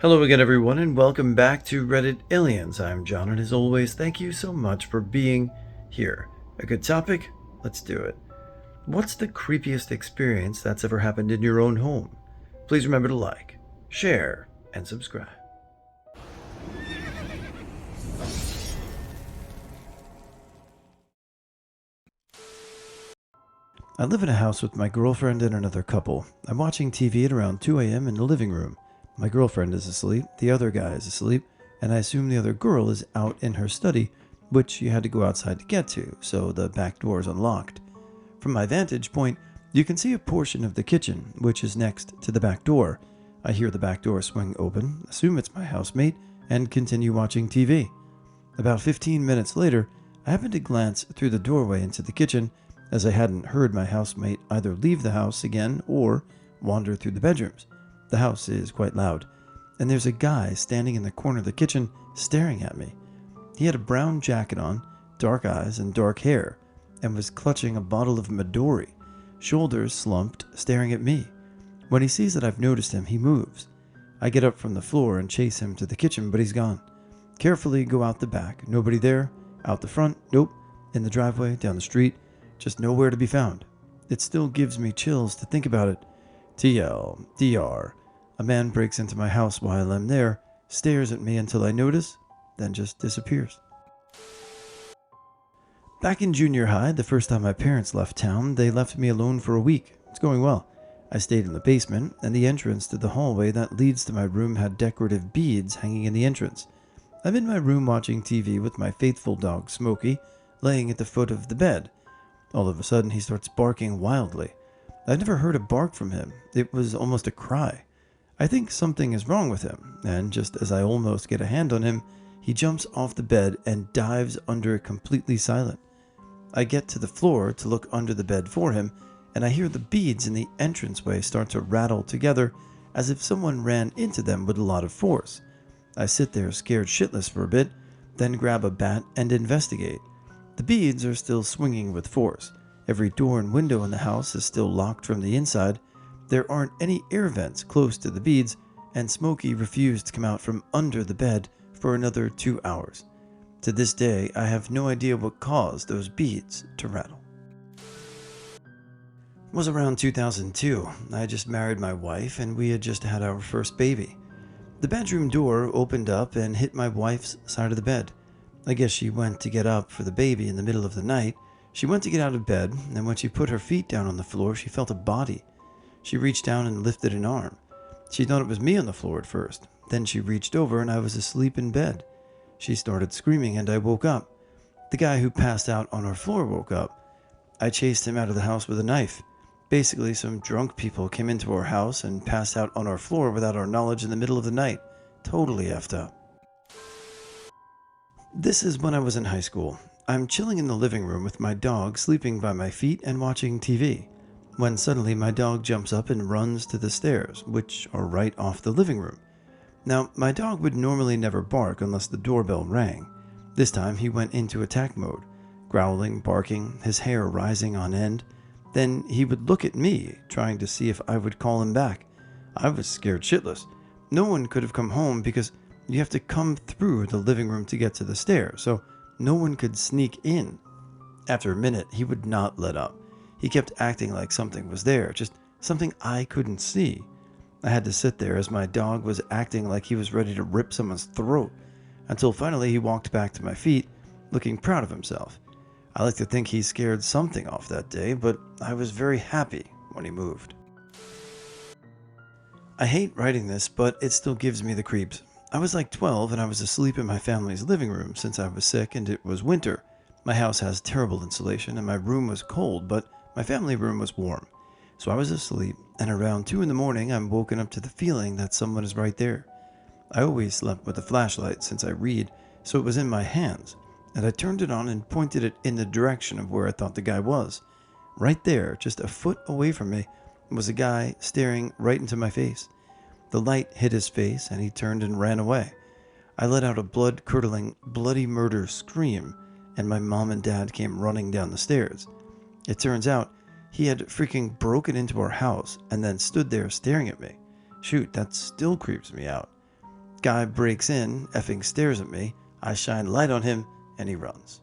Hello again, everyone, and welcome back to Reddit Aliens. I'm John, and as always, thank you so much for being here. A good topic? Let's do it. What's the creepiest experience that's ever happened in your own home? Please remember to like, share, and subscribe. I live in a house with my girlfriend and another couple. I'm watching TV at around 2 a.m. in the living room. My girlfriend is asleep, the other guy is asleep, and I assume the other girl is out in her study, which you had to go outside to get to, so the back door is unlocked. From my vantage point, you can see a portion of the kitchen, which is next to the back door. I hear the back door swing open, assume it's my housemate, and continue watching TV. About 15 minutes later, I happen to glance through the doorway into the kitchen, as I hadn't heard my housemate either leave the house again or wander through the bedrooms. The house is quite loud, and there's a guy standing in the corner of the kitchen staring at me. He had a brown jacket on, dark eyes, and dark hair, and was clutching a bottle of Midori, shoulders slumped, staring at me. When he sees that I've noticed him, he moves. I get up from the floor and chase him to the kitchen, but he's gone. Carefully go out the back, nobody there. Out the front, nope. In the driveway, down the street, just nowhere to be found. It still gives me chills to think about it. TL, DR. A man breaks into my house while I'm there, stares at me until I notice, then just disappears. Back in junior high, the first time my parents left town, they left me alone for a week. It's going well. I stayed in the basement, and the entrance to the hallway that leads to my room had decorative beads hanging in the entrance. I'm in my room watching TV with my faithful dog, Smokey, laying at the foot of the bed. All of a sudden, he starts barking wildly. I've never heard a bark from him. It was almost a cry. I think something is wrong with him, and just as I almost get a hand on him, he jumps off the bed and dives under completely silent. I get to the floor to look under the bed for him, and I hear the beads in the entranceway start to rattle together as if someone ran into them with a lot of force. I sit there scared shitless for a bit, then grab a bat and investigate. The beads are still swinging with force. Every door and window in the house is still locked from the inside. There aren't any air vents close to the beads, and Smokey refused to come out from under the bed for another 2 hours. To this day, I have no idea what caused those beads to rattle. It was around 2002. I had just married my wife, and we had just had our first baby. The bedroom door opened up and hit my wife's side of the bed. I guess she went to get up for the baby in the middle of the night. She went to get out of bed, and when she put her feet down on the floor, she felt a body. She reached down and lifted an arm. She thought it was me on the floor at first. Then she reached over, and I was asleep in bed. She started screaming, and I woke up. The guy who passed out on our floor woke up. I chased him out of the house with a knife. Basically, some drunk people came into our house and passed out on our floor without our knowledge in the middle of the night. Totally effed up. This is when I was in high school. I'm chilling in the living room with my dog sleeping by my feet and watching TV, when suddenly my dog jumps up and runs to the stairs, which are right off the living room. Now, my dog would normally never bark unless the doorbell rang. This time he went into attack mode, growling, barking, his hair rising on end. Then he would look at me, trying to see if I would call him back. I was scared shitless. No one could have come home because you have to come through the living room to get to the stairs, so no one could sneak in. After a minute, he would not let up. He kept acting like something was there, just something I couldn't see. I had to sit there as my dog was acting like he was ready to rip someone's throat, until finally he walked back to my feet, looking proud of himself. I like to think he scared something off that day, but I was very happy when he moved. I hate writing this, but it still gives me the creeps. I was like 12 and I was asleep in my family's living room since I was sick and it was winter. My house has terrible insulation and my room was cold, but my family room was warm. So I was asleep, and around 2 in the morning I'm woken up to the feeling that someone is right there. I always slept with a flashlight since I read, so it was in my hands, and I turned it on and pointed it in the direction of where I thought the guy was. Right there, just a foot away from me, was a guy staring right into my face. The light hit his face and he turned and ran away. I let out a blood-curdling, bloody murder scream, and my mom and dad came running down the stairs. It turns out he had freaking broken into our house and then stood there staring at me. Shoot, that still creeps me out. Guy breaks in, effing stares at me. I shine light on him, and he runs.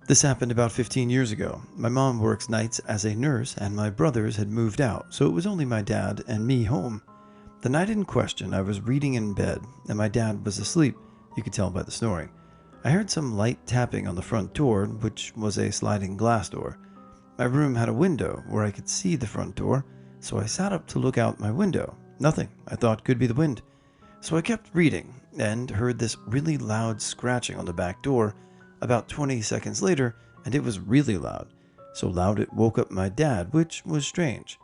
This happened about 15 years ago. My mom works nights as a nurse, and my brothers had moved out, so it was only my dad and me home. The night in question, I was reading in bed, and my dad was asleep. You could tell by the snoring. I heard some light tapping on the front door, which was a sliding glass door. My room had a window where I could see the front door, so I sat up to look out my window. Nothing, I thought, could be the wind. So I kept reading, and heard this really loud scratching on the back door. About 20 seconds later, and it was really loud. So loud it woke up my dad, which was strange.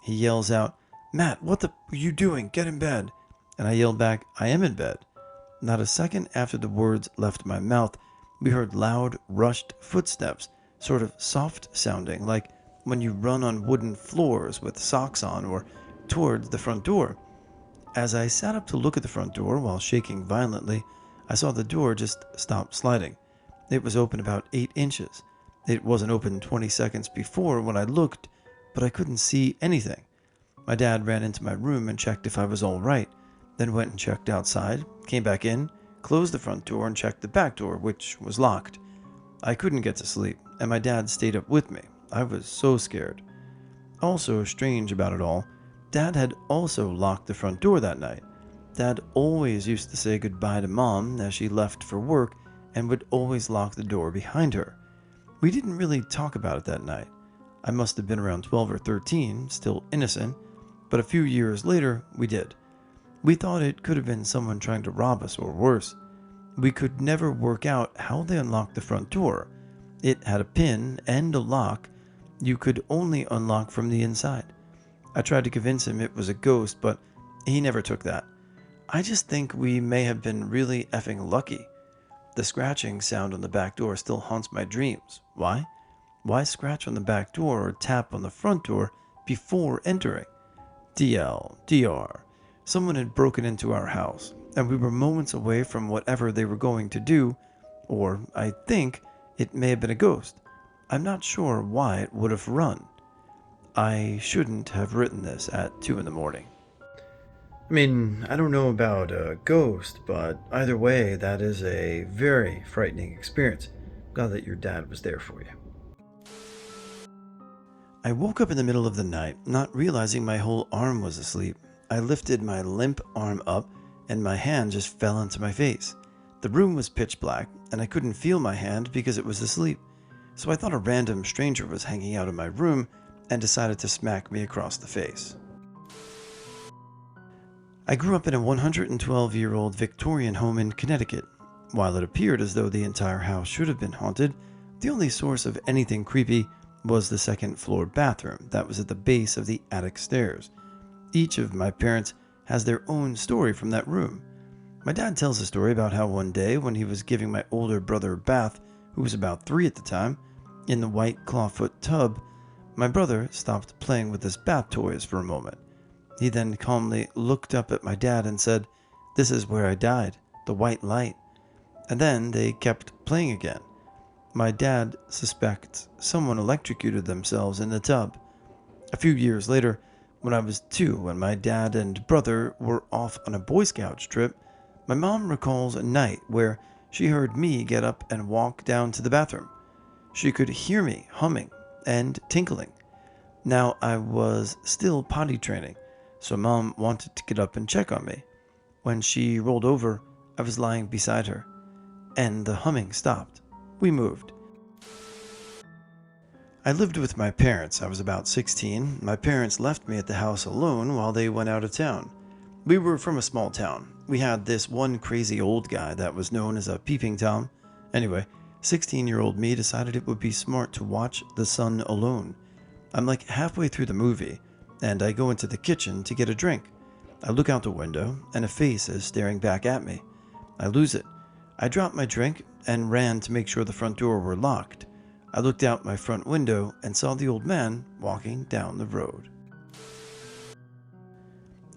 He yells out, "Matt, what the are you doing? Get in bed." And I yelled back, "I am in bed." Not a second after the words left my mouth, we heard loud, rushed footsteps, sort of soft sounding, like when you run on wooden floors with socks on, or towards the front door. As I sat up to look at the front door while shaking violently, I saw the door just stop sliding. It was open about 8 inches. It wasn't open 20 seconds before when I looked, but I couldn't see anything. My dad ran into my room and checked if I was all right, then went and checked outside, came back in, closed the front door and checked the back door, which was locked. I couldn't get to sleep, and my dad stayed up with me. I was so scared. Also strange about it all, Dad had also locked the front door that night. Dad always used to say goodbye to Mom as she left for work and would always lock the door behind her. We didn't really talk about it that night. I must have been around 12 or 13, still innocent, but a few years later, we did. We thought it could have been someone trying to rob us or worse. We could never work out how they unlocked the front door. It had a pin and a lock. You could only unlock from the inside. I tried to convince him it was a ghost, but he never took that. I just think we may have been really effing lucky. The scratching sound on the back door still haunts my dreams. Why? Why scratch on the back door or tap on the front door before entering? DR. Someone had broken into our house, and we were moments away from whatever they were going to do, or I think it may have been a ghost. I'm not sure why it would have run. I shouldn't have written this at 2 in the morning. I mean, I don't know about a ghost, but either way, that is a very frightening experience. Glad that your dad was there for you. I woke up in the middle of the night, not realizing my whole arm was asleep. I lifted my limp arm up, and my hand just fell into my face. The room was pitch black, and I couldn't feel my hand because it was asleep. So I thought a random stranger was hanging out in my room and decided to smack me across the face. I grew up in a 112-year-old Victorian home in Connecticut. While it appeared as though the entire house should have been haunted, the only source of anything creepy was the second-floor bathroom that was at the base of the attic stairs. Each of my parents has their own story from that room. My dad tells a story about how one day when he was giving my older brother a bath, who was about 3 at the time, in the white clawfoot tub, my brother stopped playing with his bath toys for a moment. He then calmly looked up at my dad and said, "This is where I died, the white light." And then they kept playing again. My dad suspects someone electrocuted themselves in the tub. A few years later, when I was 2 and my dad and brother were off on a Boy Scouts trip, my mom recalls a night where she heard me get up and walk down to the bathroom. She could hear me humming and tinkling. Now I was still potty training, so Mom wanted to get up and check on me. When she rolled over, I was lying beside her, and the humming stopped. We moved. I lived with my parents. I was about 16. My parents left me at the house alone while they went out of town. We were from a small town. We had this one crazy old guy that was known as a Peeping Tom. Anyway, 16-year-old me decided it would be smart to watch the sun alone. I'm like halfway through the movie, and I go into the kitchen to get a drink. I look out the window, and a face is staring back at me. I lose it. I drop my drink and ran to make sure the front door were locked. I looked out my front window and saw the old man walking down the road.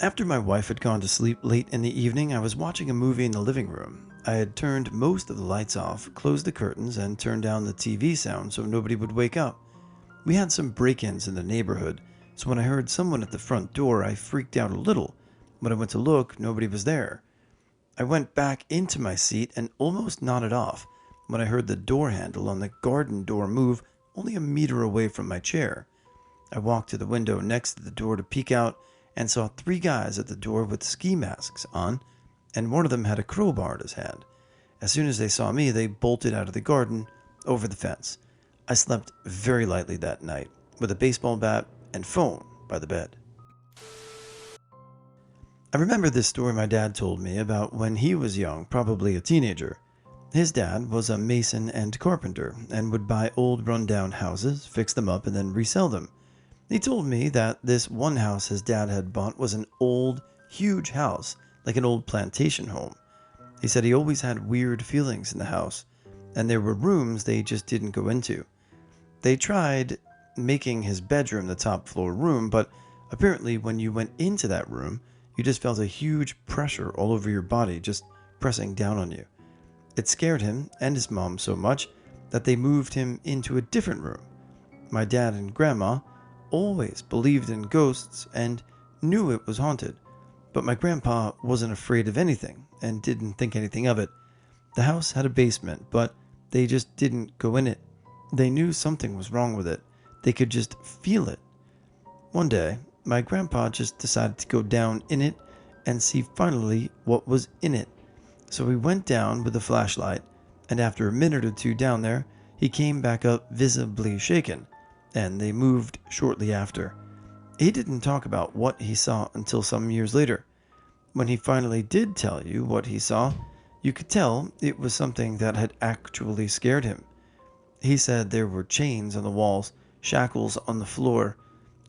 After my wife had gone to sleep late in the evening, I was watching a movie in the living room. I had turned most of the lights off, closed the curtains, and turned down the TV sound so nobody would wake up. We had some break-ins in the neighborhood, so when I heard someone at the front door, I freaked out a little. When I went to look, nobody was there. I went back into my seat and almost nodded off when I heard the door handle on the garden door move only a meter away from my chair. I walked to the window next to the door to peek out and saw three guys at the door with ski masks on, and one of them had a crowbar in his hand. As soon as they saw me, they bolted out of the garden over the fence. I slept very lightly that night with a baseball bat and phone by the bed. I remember this story my dad told me about when he was young, probably a teenager. His dad was a mason and carpenter and would buy old rundown houses, fix them up, and then resell them. He told me that this one house his dad had bought was an old, huge house, like an old plantation home. He said he always had weird feelings in the house, and there were rooms they just didn't go into. They tried making his bedroom the top floor room, but apparently when you went into that room, you just felt a huge pressure all over your body, just pressing down on you. It scared him and his mom so much that they moved him into a different room. My dad and grandma always believed in ghosts and knew it was haunted, but my grandpa wasn't afraid of anything and didn't think anything of it. The house had a basement, but they just didn't go in it. They knew something was wrong with it. They could just feel it. One day, my grandpa just decided to go down in it and see finally what was in it. So he went down with a flashlight, and after a minute or two down there, he came back up visibly shaken, and they moved shortly after. He didn't talk about what he saw until some years later. When he finally did tell you what he saw, you could tell it was something that had actually scared him. He said there were chains on the walls, shackles on the floor,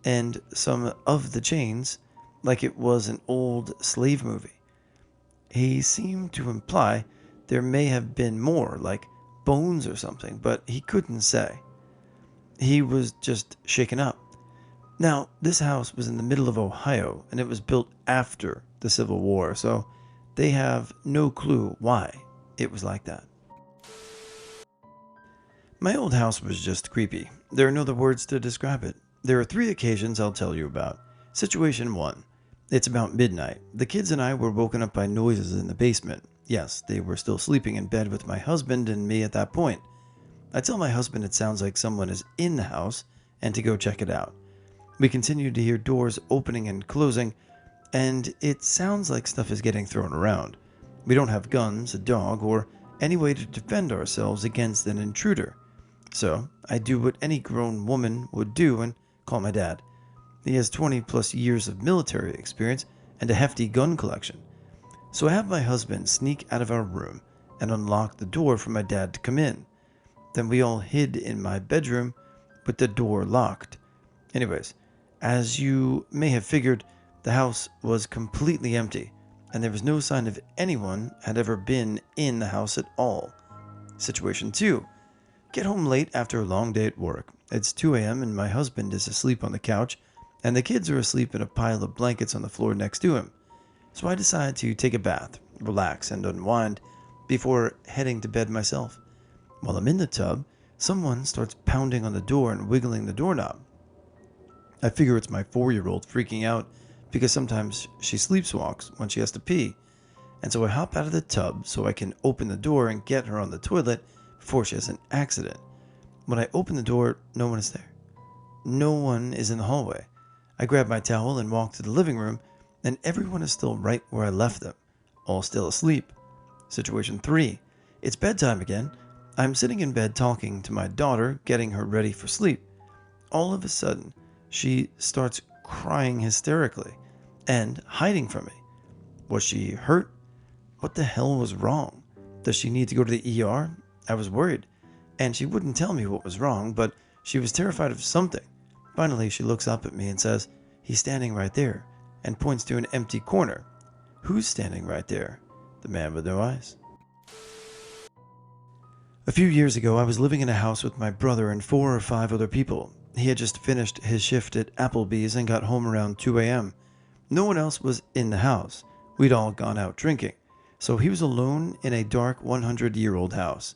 and some of the chains like it was an old slave movie. He seemed to imply there may have been more, like bones or something, but he couldn't say. He was just shaken up. Now, this house was in the middle of Ohio, and it was built after the Civil War, so they have no clue why it was like that. My old house was just creepy. There are no other words to describe it. There are 3 occasions I'll tell you about. Situation 1. It's about midnight. The kids and I were woken up by noises in the basement. Yes, they were still sleeping in bed with my husband and me at that point. I tell my husband it sounds like someone is in the house and to go check it out. We continue to hear doors opening and closing, and it sounds like stuff is getting thrown around. We don't have guns, a dog, or any way to defend ourselves against an intruder. So I do what any grown woman would do and call my dad. He has 20 plus years of military experience and a hefty gun collection. So I have my husband sneak out of our room and unlock the door for my dad to come in. Then we all hid in my bedroom with the door locked. Anyways, as you may have figured, the house was completely empty, and there was no sign of anyone had ever been in the house at all. Situation 2. Get home late after a long day at work. It's 2 a.m. and my husband is asleep on the couch, and the kids are asleep in a pile of blankets on the floor next to him. So I decide to take a bath, relax, and unwind before heading to bed myself. While I'm in the tub, someone starts pounding on the door and wiggling the doorknob. I figure it's my 4-year-old freaking out because sometimes she sleepwalks when she has to pee. And so I hop out of the tub so I can open the door and get her on the toilet before she has an accident. When I open the door, no one is there. No one is in the hallway. I grab my towel and walk to the living room, and everyone is still right where I left them, all still asleep. Situation 3. It's bedtime again. I'm sitting in bed talking to my daughter, getting her ready for sleep. All of a sudden, she starts crying hysterically and hiding from me. Was she hurt? What the hell was wrong? Does she need to go to the ER? I was worried, and she wouldn't tell me what was wrong, but she was terrified of something. Finally, she looks up at me and says, "He's standing right there," and points to an empty corner. Who's standing right there? The man with no eyes. A few years ago, I was living in a house with my brother and 4 or 5 other people. He had just finished his shift at Applebee's and got home around 2 a.m. No one else was in the house. We'd all gone out drinking, so he was alone in a dark 100-year-old house.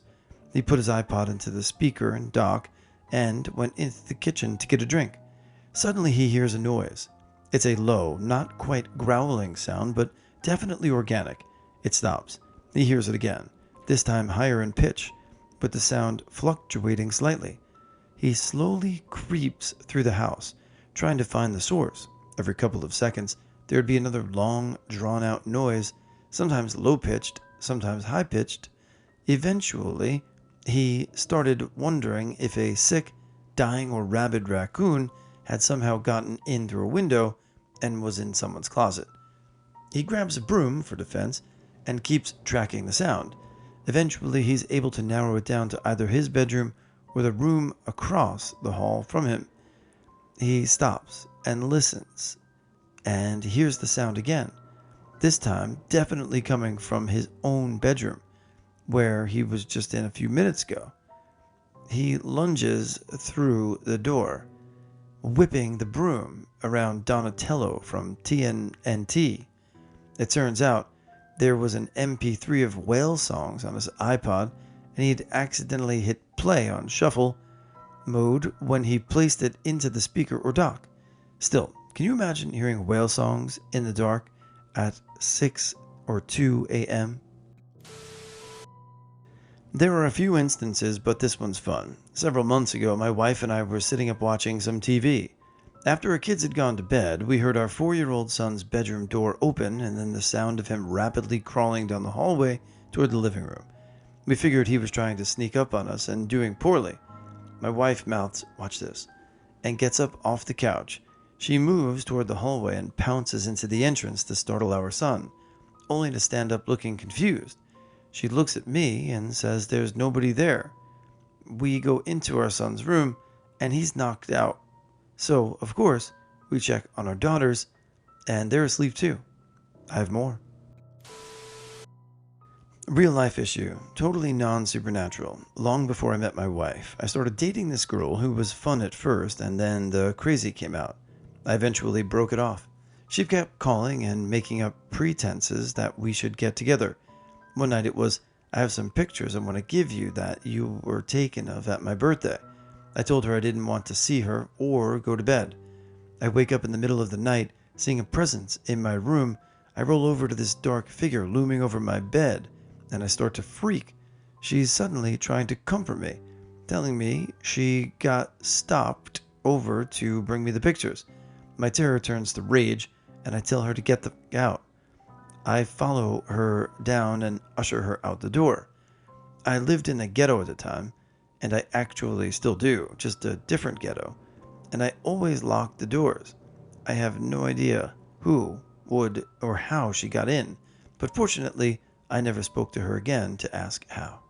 He put his iPod into the speaker and dock and went into the kitchen to get a drink. Suddenly he hears a noise. It's a low, not quite growling sound, but definitely organic. It stops. He hears it again, this time higher in pitch, with the sound fluctuating slightly. He slowly creeps through the house, trying to find the source. Every couple of seconds, there would be another long, drawn-out noise, sometimes low-pitched, sometimes high-pitched. Eventually, he started wondering if a sick, dying, or rabid raccoon had somehow gotten in through a window and was in someone's closet. He grabs a broom for defense and keeps tracking the sound. Eventually, he's able to narrow it down to either his bedroom or the room across the hall from him. He stops and listens and hears the sound again, this time definitely coming from his own bedroom, where he was just in a few minutes ago. He lunges through the door, whipping the broom around Donatello from TNT. It turns out there was an MP3 of whale songs on his iPod, and he'd accidentally hit play on shuffle mode when he placed it into the speaker or dock. Still, can you imagine hearing whale songs in the dark at 6 or 2 a.m.? There are a few instances, but this one's fun. Several months ago, my wife and I were sitting up watching some TV. After our kids had gone to bed, we heard our 4-year-old son's bedroom door open and then the sound of him rapidly crawling down the hallway toward the living room. We figured he was trying to sneak up on us and doing poorly. My wife mouths, "Watch this," and gets up off the couch. She moves toward the hallway and pounces into the entrance to startle our son, only to stand up looking confused. She looks at me and says there's nobody there. We go into our son's room and he's knocked out. So, of course, we check on our daughters and they're asleep too. I have more. Real life issue, totally non-supernatural. Long before I met my wife, I started dating this girl who was fun at first, and then the crazy came out. I eventually broke it off. She kept calling and making up pretenses that we should get together. One night it was, "I have some pictures I want to give you that you were taken of at my birthday." I told her I didn't want to see her or go to bed. I wake up in the middle of the night, seeing a presence in my room. I roll over to this dark figure looming over my bed, and I start to freak. She's suddenly trying to comfort me, telling me she got stopped over to bring me the pictures. My terror turns to rage, and I tell her to get the f*** out. I follow her down and usher her out the door. I lived in a ghetto at the time, and I actually still do, just a different ghetto, and I always locked the doors. I have no idea who would or how she got in, but fortunately, I never spoke to her again to ask how.